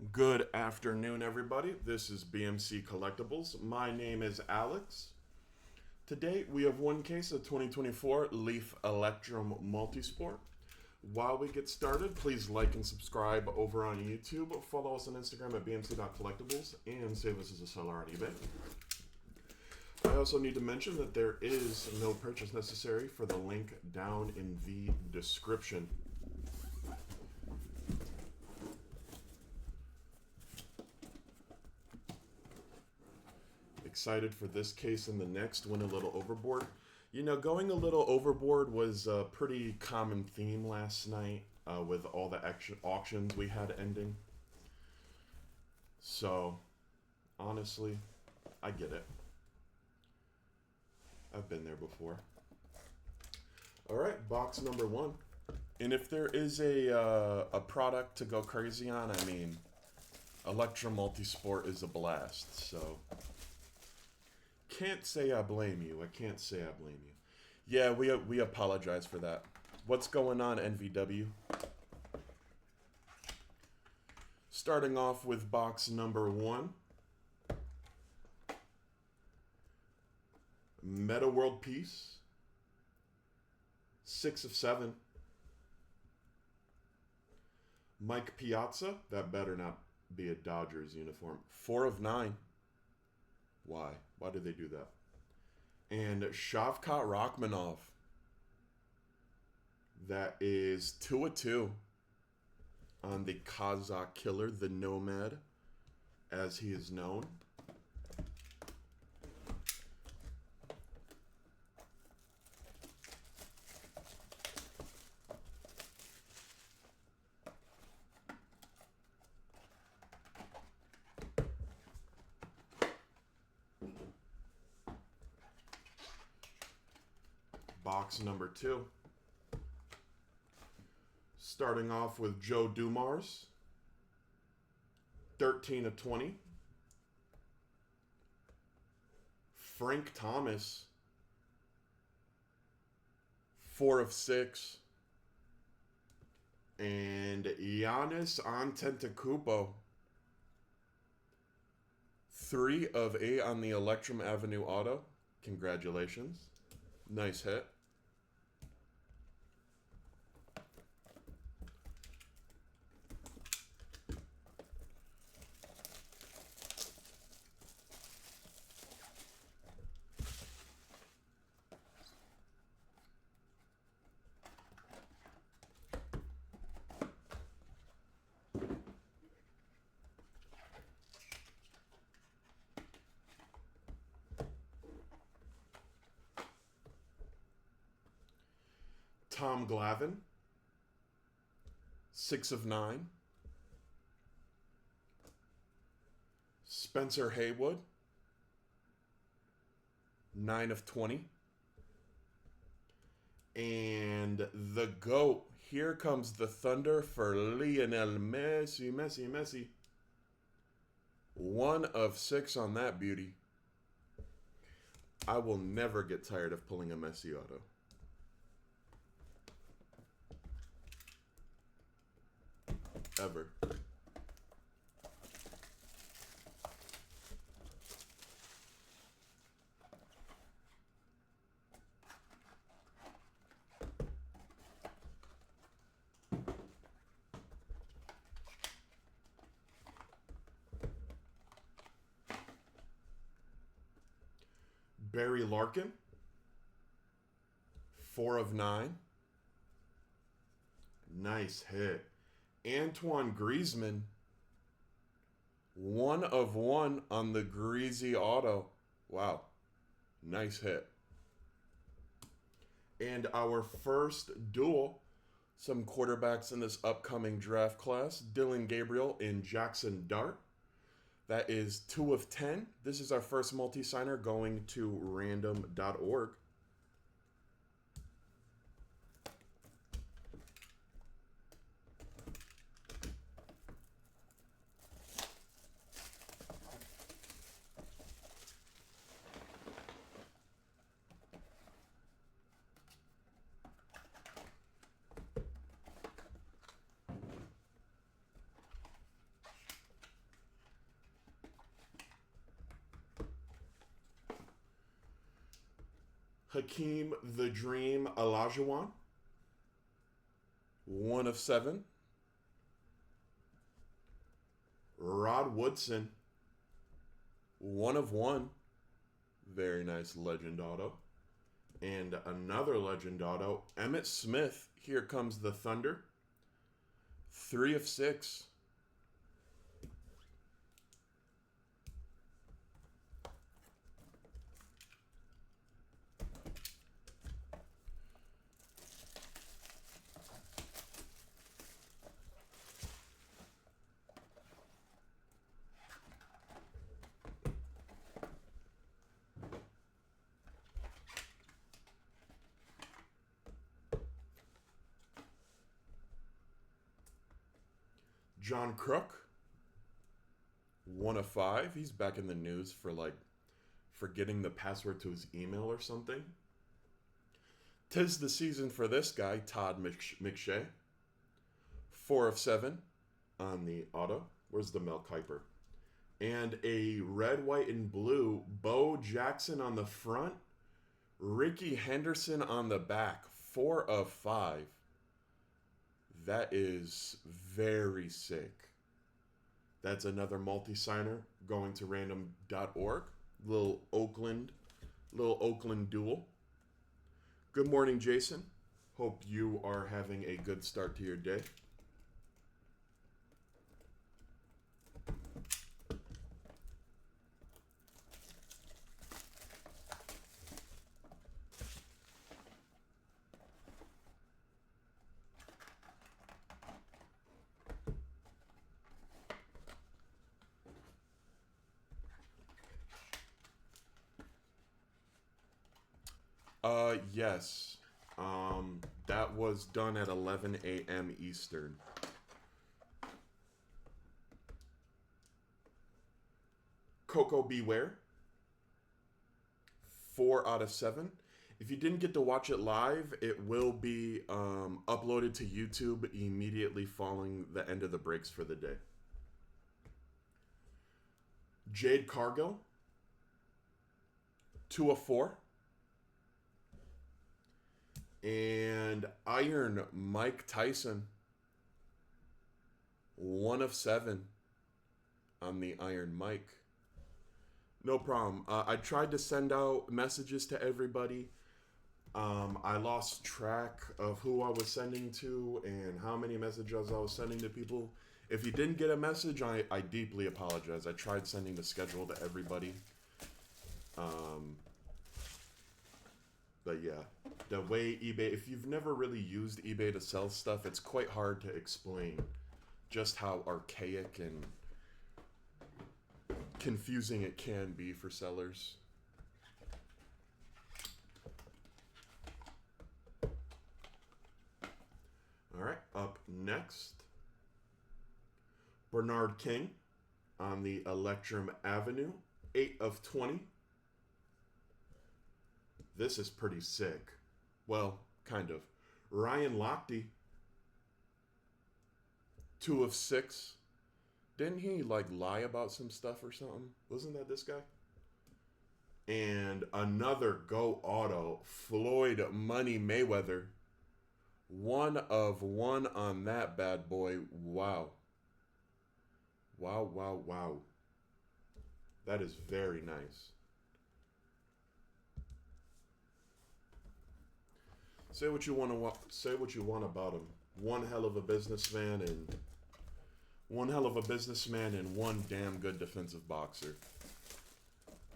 Good afternoon, everybody. This is BMC Collectibles. My name is Alex. Today, we have one case of 2024 Leaf Electrum Multisport. While we get started, please like and subscribe over on YouTube. Follow us on Instagram at bmc.collectibles and save us as a seller on eBay. I also need to mention that there is no purchase necessary for the link down in the description. Excited for this case and the next. Went a little overboard. You know, going a little overboard was a pretty common theme last night with all the auctions we had ending. So, honestly, I get it. I've been there before. All right, box number one. And if there is a product to go crazy on, I mean, Electrum Multisport is a blast. So, can't say I blame you. I can't say I blame you. Yeah, we apologize for that. What's going on, NVW? Starting off with box number one. Meta World Peace. 6 of 7. Mike Piazza. That better not be a Dodgers uniform. 4 of 9. Why? Why did they do that? And Shavkat Rachmanov. That is 2 of 2 on the Kazakh Killer, the Nomad, as he is known. Box number 2. Starting off with Joe Dumars. 13 of 20. Frank Thomas. 4 of 6. And Giannis Antetokounmpo. 3 of 8 on the Electrum Avenue Auto. Congratulations. Nice hit. Tom Glavine, 6 of 9. Spencer Haywood, 9 of 20. And the GOAT, here comes the thunder for Lionel Messi. 1 of 6 on that beauty. I will never get tired of pulling a Messi auto. Ever. Barry Larkin, 4 of 9. Nice hit. Antoine Griezmann, 1 of 1 on the Greasy Auto. Wow. Nice hit. And our first duel, some quarterbacks in this upcoming draft class, Dylan Gabriel and Jackson Dart. That is 2 of 10. This is our first multi-signer going to random.org. Hakeem the Dream Olajuwon, 1 of 7. Rod Woodson, 1 of 1. Very nice legend auto. And another legend auto, Emmitt Smith, Here Comes the Thunder, 3 of 6. John Crook, 1 of 5. He's back in the news for forgetting the password to his email or something. 'Tis the season for this guy, Todd McShay, 4 of 7 on the auto. Where's the Mel Kiper? And a red, white, and blue, Bo Jackson on the front, Ricky Henderson on the back, 4 of 5. That is very sick. That's another multi-signer going to random.org. Little Oakland duel. Good morning, Jason. Hope you are having a good start to your day. Yes. That was done at 11 a.m. Eastern. Coco Beware, 4 out of 7. If you didn't get to watch it live, it will be uploaded to YouTube immediately following the end of the breaks for the day. Jade Cargill, 2 of 4. And Iron Mike Tyson, 1 of 7 on the Iron Mike. No problem. I tried to send out messages to everybody. I lost track of who I was sending to and how many messages I was sending to people. If you didn't get a message, I deeply apologize. I tried sending the schedule to everybody. But yeah, the way eBay, if you've never really used eBay to sell stuff, it's quite hard to explain just how archaic and confusing it can be for sellers. All right, up next, Bernard King on the Electrum Avenue, 8 of 20. This is pretty sick. Well, kind of. Ryan Lochte, 2 of 6. Didn't he lie about some stuff or something? Wasn't that this guy? And another Go Auto, Floyd Money Mayweather, 1 of 1 on that bad boy. Wow. Wow, wow, wow. That is very nice. Say what you want about him. One hell of a businessman and one damn good defensive boxer.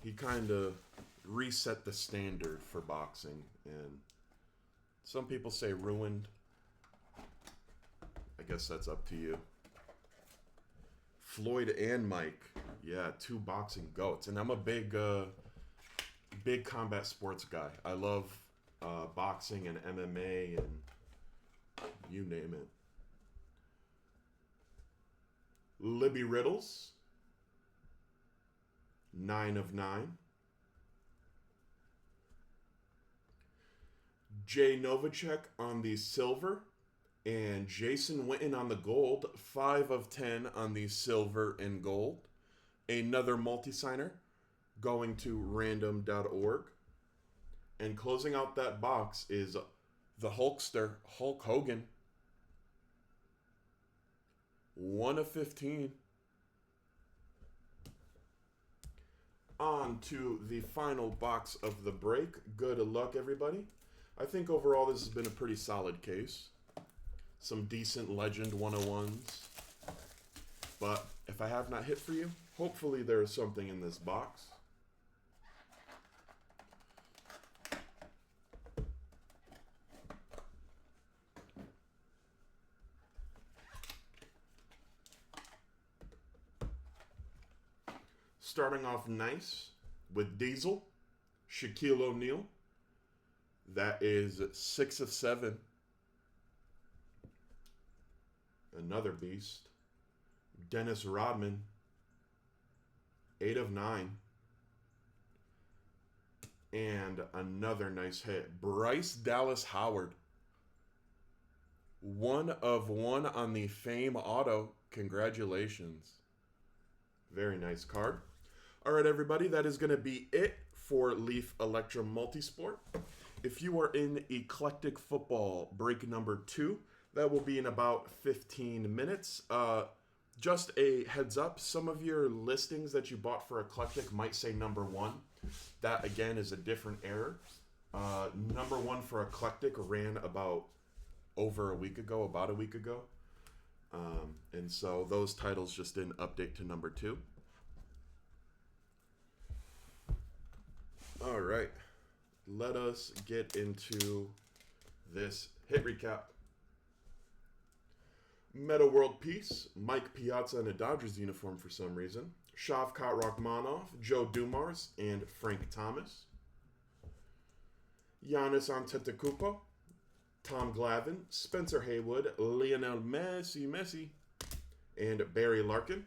He kind of reset the standard for boxing, and some people say ruined. I guess that's up to you. Floyd and Mike, yeah, 2 boxing goats, and I'm a big combat sports guy. I love boxing and MMA and you name it. Libby Riddles, 9 of 9. Jay Novacek on the silver, and Jason Witten on the gold, 5 of 10 on the silver and gold. Another multi-signer going to random.org. And closing out that box is the Hulkster, Hulk Hogan. 1 of 15. On to the final box of the break. Good luck, everybody. I think overall this has been a pretty solid case. Some decent Legend 101s. But if I have not hit for you, hopefully there is something in this box. Starting off nice with Diesel, Shaquille O'Neal. That is 6 of 7. Another beast. Dennis Rodman, 8 of 9. And another nice hit. Bryce Dallas Howard, 1 of 1 on the Fame Auto. Congratulations. Very nice card. All right, everybody, that is going to be it for Leaf Electrum Multisport. If you are in Eclectic Football break number 2, that will be in about 15 minutes. Just a heads up, some of your listings that you bought for Eclectic might say number 1. That, again, is a different error. Number 1 for Eclectic ran about a week ago. And so those titles just didn't update to number 2. All right, let us get into this hit recap. Meta World Peace, Mike Piazza in a Dodgers uniform for some reason. Shavkat Rakhmonov, Joe Dumars, and Frank Thomas. Giannis Antetokounmpo, Tom Glavine, Spencer Haywood, Lionel Messi, and Barry Larkin.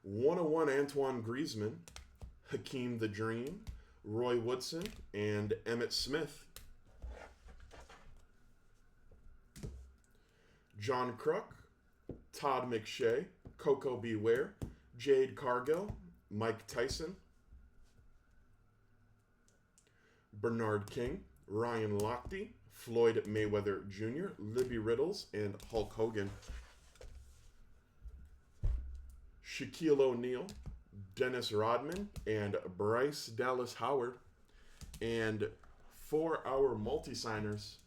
101 Antoine Griezmann, Hakeem the Dream, Roy Woodson, and Emmett Smith. John Kruk, Todd McShay, Coco Beware, Jade Cargill, Mike Tyson, Bernard King, Ryan Lochte, Floyd Mayweather Jr., Libby Riddles, and Hulk Hogan. Shaquille O'Neal, Dennis Rodman, and Bryce Dallas Howard. And for our multi-signers,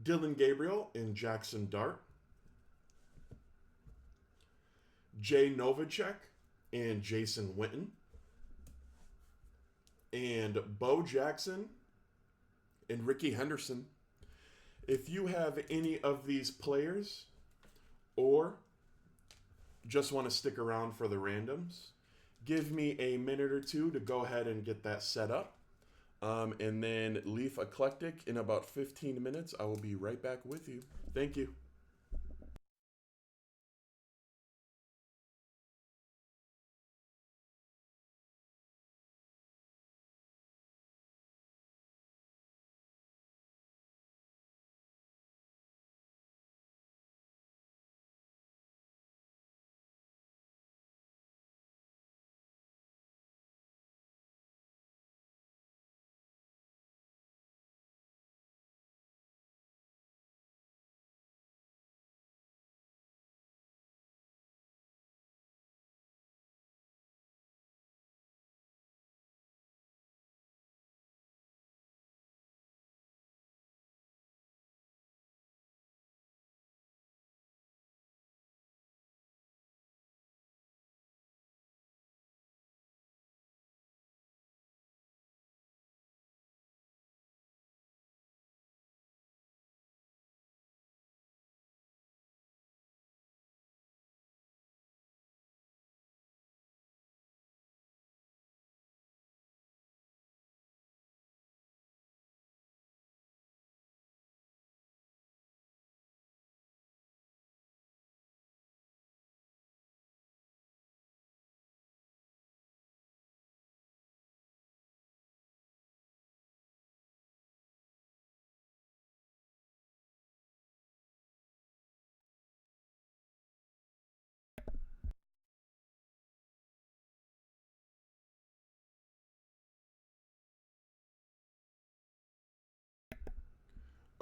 Dylan Gabriel and Jackson Dart, Jay Novacek and Jason Witten, and Bo Jackson and Ricky Henderson. If you have any of these players or just want to stick around for the randoms, give me a minute or two to go ahead and get that set up. And then Leaf Eclectic in about 15 minutes. I will be right back with you. Thank you.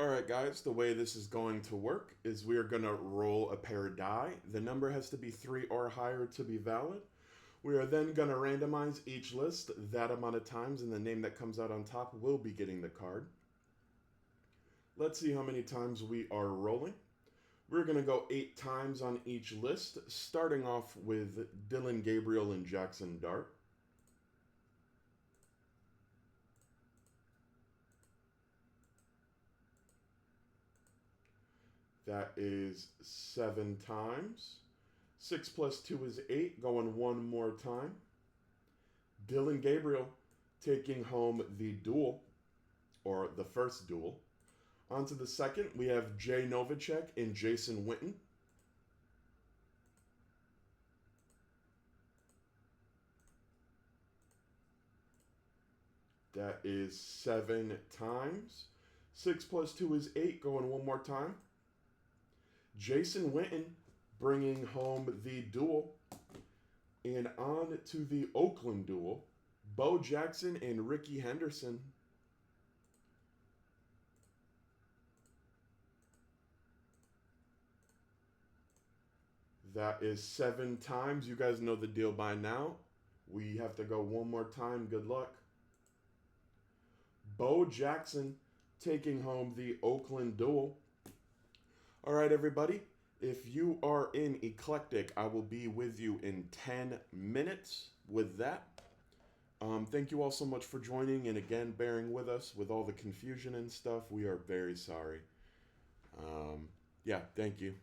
Alright guys, the way this is going to work is we are going to roll a pair of die. The number has to be 3 or higher to be valid. We are then going to randomize each list that amount of times, and the name that comes out on top will be getting the card. Let's see how many times we are rolling. We're going to go 8 times on each list, starting off with Dylan Gabriel and Jackson Dart. That is 7 times. 6 plus 2 is 8, going one more time. Dylan Gabriel taking home the duel, or the first duel. On to the second, we have Jay Novacek and Jason Witten. That is 7 times. 6 plus 2 is 8, going one more time. Jason Witten bringing home the duel. And on to the Oakland duel, Bo Jackson and Ricky Henderson. That is 7 times. You guys know the deal by now. We have to go one more time. Good luck. Bo Jackson taking home the Oakland duel. All right, everybody. If you are in Eclectic, I will be with you in 10 minutes with that. Thank you all so much for joining and again bearing with us with all the confusion and stuff. We are very sorry. Yeah, thank you.